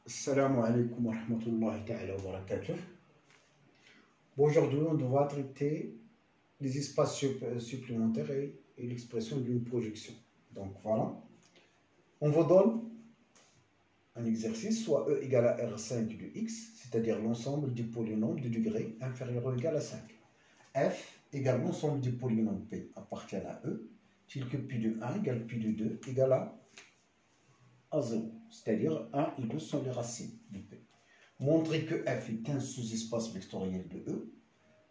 Assalamu alaikum wa rahmatullahi ta'ala wa barakatuh. Aujourd'hui, on va traiter les espaces supplémentaires et l'expression d'une projection. Donc voilà, on vous donne un exercice, soit E égale à R5 de x, c'est-à-dire l'ensemble des polynômes de degré inférieur ou égal à 5. F égale l'ensemble des polynômes P appartiennent à E, tel que pi de 1 égale pi de 2 égale à 0, c'est-à-dire 1 et 2 sont les racines de P. Montrer que F est un sous-espace vectoriel de E.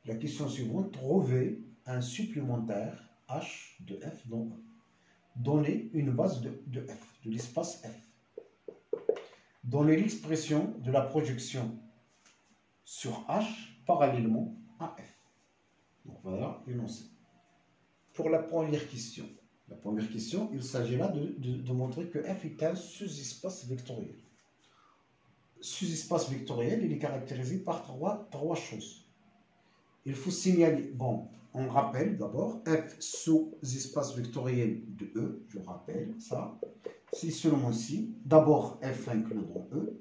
La question suivante, trouver un supplémentaire H de F dans E. Donner une base de F, de l'espace F. Donner l'expression de la projection sur H parallèlement à F. Donc voilà, énoncé. Pour la première question, il s'agit là de montrer que F est un sous-espace vectoriel. Sous-espace vectoriel, il est caractérisé par trois choses. Il faut signaler, bon, on rappelle d'abord, F sous-espace vectoriel de E, je rappelle ça, c'est seulement si, d'abord F inclus dans E,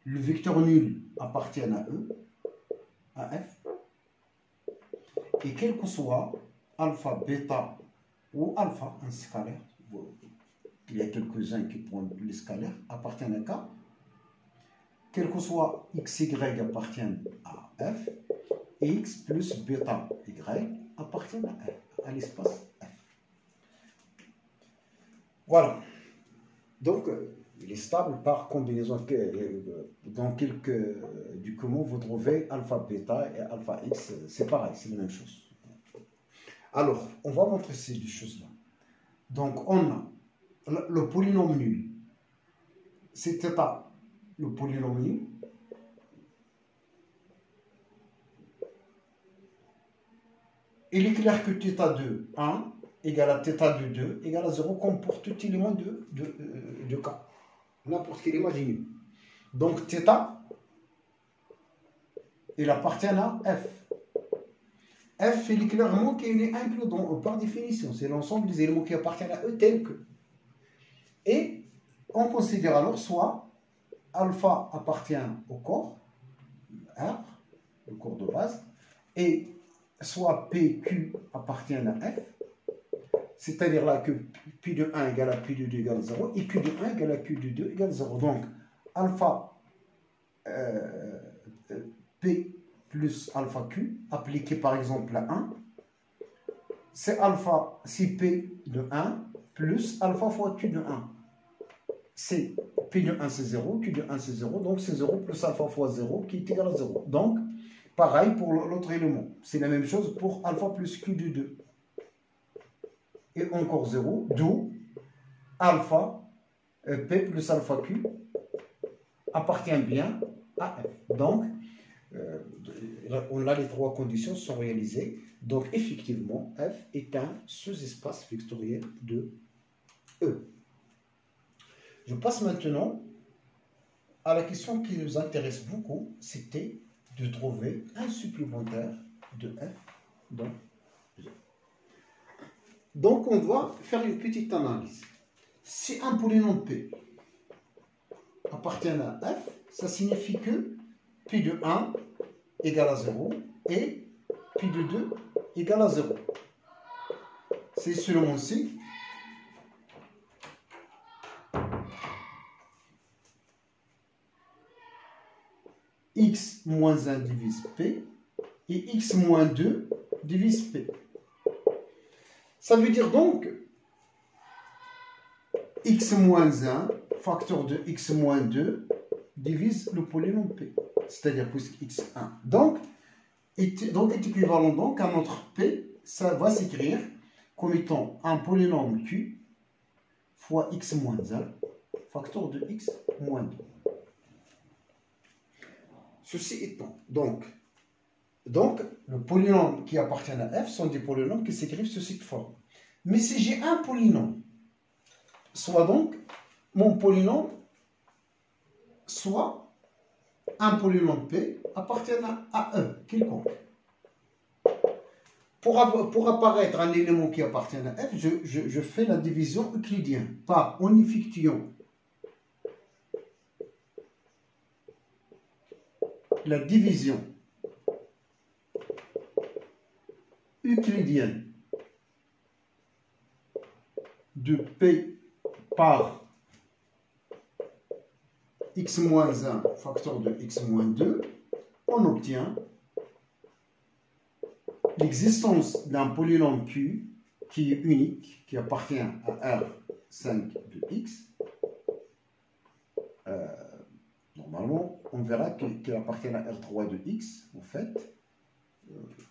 le vecteur nul appartient à E, à F, et quel que soit alpha, bêta ou alpha, un scalaire, il y a quelques-uns qui prennent les scalaires, appartiennent à K, quel que soit xy appartiennent à F, et x plus bêta y appartiennent à F, à l'espace F. Voilà. Donc, il est stable par combinaison. Dans quelques documents, vous trouvez alpha, bêta et alpha x, c'est pareil, c'est la même chose. Alors, on va montrer ces deux choses-là. Donc, on a le polynôme nul. C'est θ, le polynôme nul. Il est clair que θ2, 1, égale à θ2, 2, égale à 0, comme pour tout élément de K. N'importe quel élément du nul. Donc, θ, il appartient à F. F, il est clairement qu'il est inclus dans E par définition. C'est l'ensemble des éléments qui appartiennent à E tels que. Et on considère alors soit alpha appartient au corps, R, le corps de base, et soit PQ appartient à F, c'est-à-dire là que pi de 1 égale à pi de 2 égale 0, et Q de 1 égale à Q de 2 égale 0. Donc, alpha P plus alpha Q, appliqué par exemple à 1, c'est alpha, c'est P de 1 plus alpha fois Q de 1. C'est P de 1 c'est 0, Q de 1 c'est 0, donc c'est 0 plus alpha fois 0 qui est égal à 0. Donc, pareil pour l'autre élément. C'est la même chose pour alpha plus Q de 2. Et encore 0, d'où alpha P plus alpha Q appartient bien à F. Donc, on a les trois conditions sont réalisées. Donc, effectivement, F est un sous-espace vectoriel de E. Je passe maintenant à la question qui nous intéresse beaucoup, c'était de trouver un supplémentaire de F dans E. Donc, on va faire une petite analyse. Si un polynôme P appartient à F, ça signifie que pi de 1 égale à 0 et pi de 2 égale à 0. C'est seulement si x moins 1 divise P et x moins 2 divise P. Ça veut dire donc x moins 1, facteur de x moins 2 divise le polynôme P. C'est-à-dire puisque x1. Donc, est équivalent donc à notre P, ça va s'écrire comme étant un polynôme Q fois x moins 1, facteur de x moins 2. Ceci étant, donc, le polynôme qui appartient à F sont des polynômes qui s'écrivent sous cette forme. Mais si j'ai un polynôme, soit donc mon polynôme, soit un polynôme P appartient à E, quelconque. Pour apparaître un élément qui appartient à F, je fais la division euclidienne, pas en effectuant la division euclidienne de P par x-1 facteur de x-2, on obtient l'existence d'un polynôme Q qui est unique, qui appartient à R5 de x. Normalement, on verra qu'il appartient à R3 de x, en fait,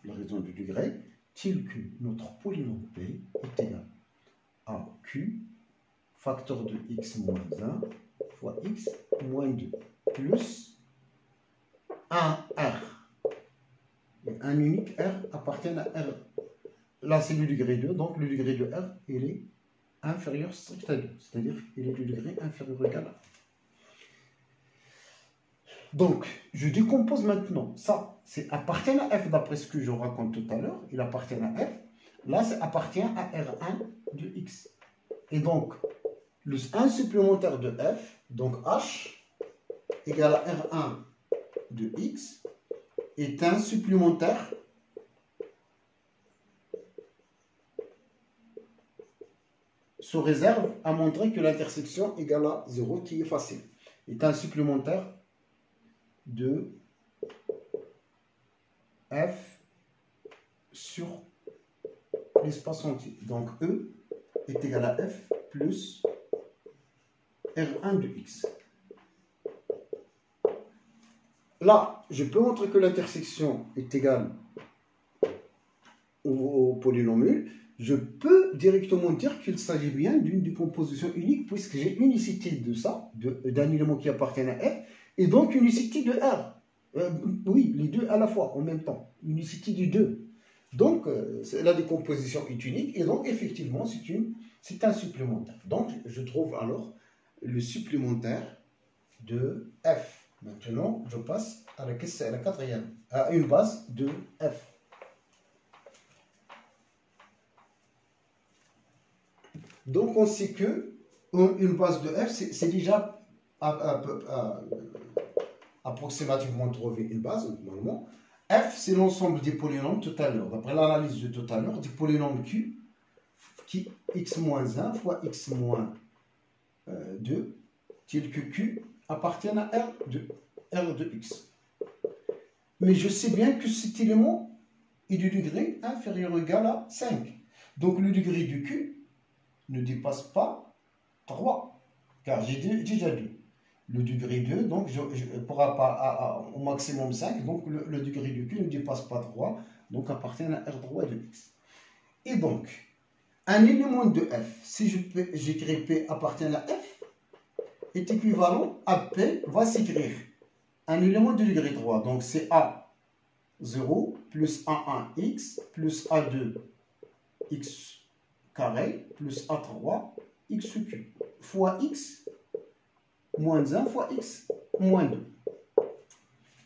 la raison du degré, tel que notre polynôme P est égal à Q facteur de x-1 fois x-2 plus un R. Et un unique R appartient à R. Là, c'est le degré 2, donc le degré de R, il est inférieur strict à 2, c'est-à-dire qu'il est du degré inférieur ou égal à 1. Donc, je décompose maintenant. Ça, c'est appartient à F d'après ce que je raconte tout à l'heure. Il appartient à F. Là, ça appartient à R1 de X. Et donc, le 1 supplémentaire de F, donc H, égale à R1 de X, est un supplémentaire sous réserve à montrer que l'intersection égale à 0, qui est facile. Est un supplémentaire de F sur l'espace entier. Donc E est égal à F plus R1 de X. Là, je peux montrer que l'intersection est égale au polynôme nul. Je peux directement dire qu'il s'agit bien d'une décomposition unique puisque j'ai unicité de ça, d'un élément qui appartient à F, et donc unicité de R. Oui, les deux à la fois, en même temps. Unicité du 2. Donc, la décomposition est unique, et donc, effectivement, c'est un supplémentaire. Donc, je trouve alors le supplémentaire de F. Maintenant, je passe à la quatrième, à une base de F. Donc, on sait que une base de F, c'est déjà approximativement trouver une base, normalement. F, c'est l'ensemble des polynômes tout à l'heure. D'après l'analyse de tout à l'heure, du polynôme Q, qui x-1 fois x-2, tel que Q appartient à R de x. Mais je sais bien que cet élément est du degré inférieur ou égal à 5. Donc le degré de Q ne dépasse pas 3, car j'ai déjà dit. Le degré 2, donc pour au maximum 5, donc le degré de Q ne dépasse pas 3, donc appartient à R3 de X. Et donc, un élément de F, si j'écris P appartient à F, est équivalent à P va s'écrire un élément de degré 3, donc c'est A0 plus A1X plus A2 X carré plus A3 X cube fois X moins 1 fois x moins 2,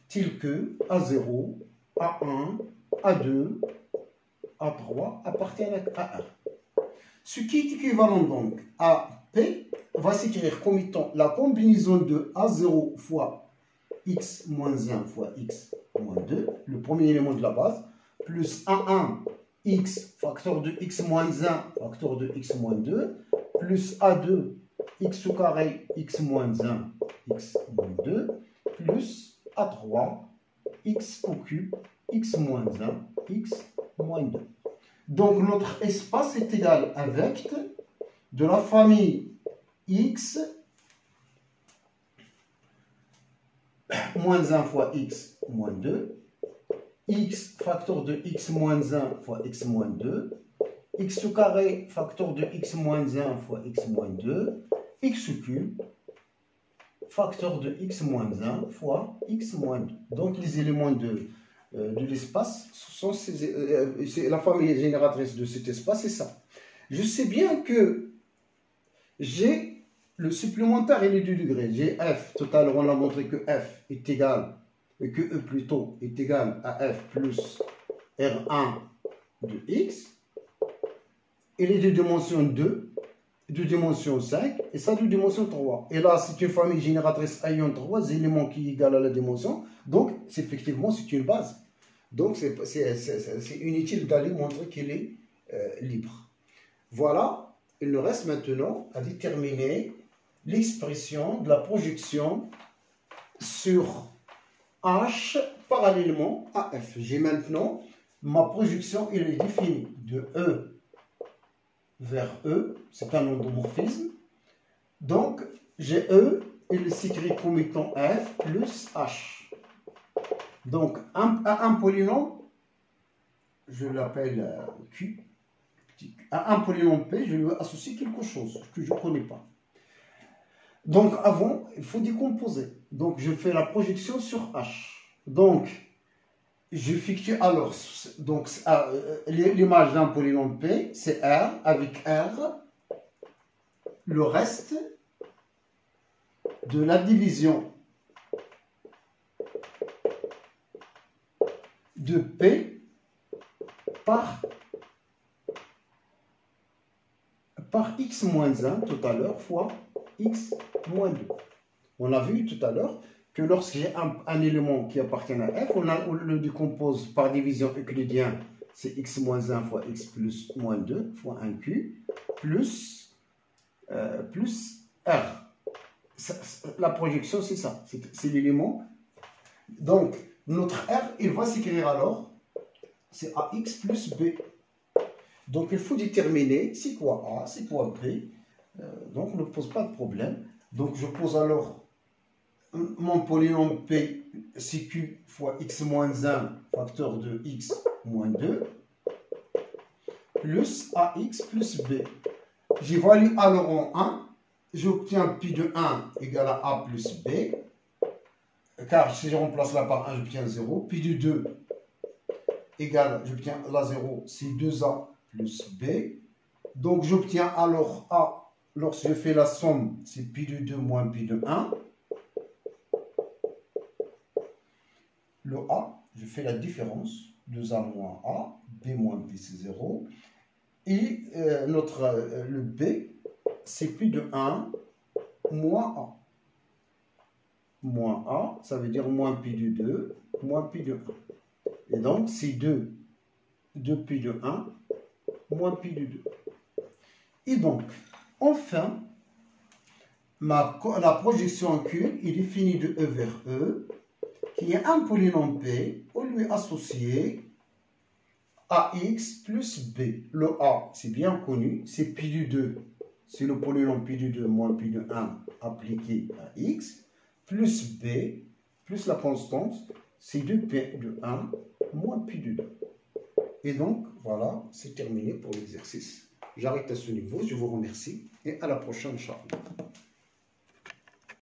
tel que A0, A1, A2, A3 appartiennent à R. Ce qui est équivalent donc à P va s'écrire comme étant la combinaison de A0 fois x moins 1 fois x moins 2, le premier élément de la base, plus A1 x facteur de x moins 1 facteur de x moins 2, plus A2 x au carré, x moins 1, x moins 2, plus A3, x au cube, x moins 1, x moins 2. Donc notre espace est égal à vecteur de la famille x moins 1 fois x moins 2, x facteur de x moins 1 fois x moins 2, x au carré facteur de x moins 1 fois x moins 2, x cube facteur de x moins 1 fois x moins 2. Donc les éléments de l'espace, c'est la famille génératrice de cet espace, c'est ça. Je sais bien que j'ai le supplémentaire et les 2 degrés. J'ai f, tout à l'heure on a montré que f est égal, et que e plutôt est égal à f plus R1 de x. Et les 2 dimensions 2, de dimension 5 et ça de dimension 3. Et là, c'est une famille génératrice ayant 3 éléments qui égalent à la dimension. Donc, effectivement, c'est une base. Donc, c'est inutile d'aller montrer qu'elle est libre. Voilà, il nous reste maintenant à déterminer l'expression de la projection sur H parallèlement à F. J'ai maintenant ma projection, elle est définie de E vers E, c'est un endomorphisme. Donc, j'ai E, il s'écrit comme étant F plus H. Donc, un polynôme, je l'appelle Q. À un polynôme P, je lui associe quelque chose que je ne connais pas. Donc, avant, il faut décomposer. Donc, je fais la projection sur H. Donc, j'effectue alors, donc l'image d'un polynôme P, c'est R, avec R, le reste de la division de P par x moins 1 tout à l'heure fois x moins 2. On a vu tout à l'heure que lorsque j'ai un élément qui appartient à F, on le décompose par division euclidienne, c'est x moins 1 fois x plus moins 2 fois 1q plus R. La projection, c'est ça, c'est l'élément. Donc, notre R, il va s'écrire alors, c'est AX plus B. Donc, il faut déterminer c'est quoi A, c'est quoi B. Donc, on ne pose pas de problème. Donc, je pose alors mon polynôme P, c'est Q fois x moins 1, facteur de x moins 2, plus AX plus B. J'évalue alors en 1. J'obtiens pi de 1 égale à A plus B. Car si je remplace là par 1, j'obtiens 0. Pi de 2 égale, j'obtiens là 0, c'est 2A plus B. Donc j'obtiens alors A, lorsque je fais la somme, c'est pi de 2 moins pi de 1. Le A, je fais la différence, 2A moins A, B moins B c'est 0. Et le B, c'est pi de 1 moins A. Moins A, ça veut dire moins pi de 2, moins pi de 1. Et donc, c'est 2 pi de 1, moins pi de 2. Et donc, enfin, la projection Q est définie de E vers E, qui est un polynôme P, on lui associe AX plus B. Le A, c'est bien connu, c'est pi de 2, c'est le polynôme pi de 2 moins pi de 1 appliqué à X, plus B, plus la constante, c'est 2P de 1 moins pi de 2. Et donc, voilà, c'est terminé pour l'exercice. J'arrête à ce niveau, je vous remercie et à la prochaine, Inch'Allah.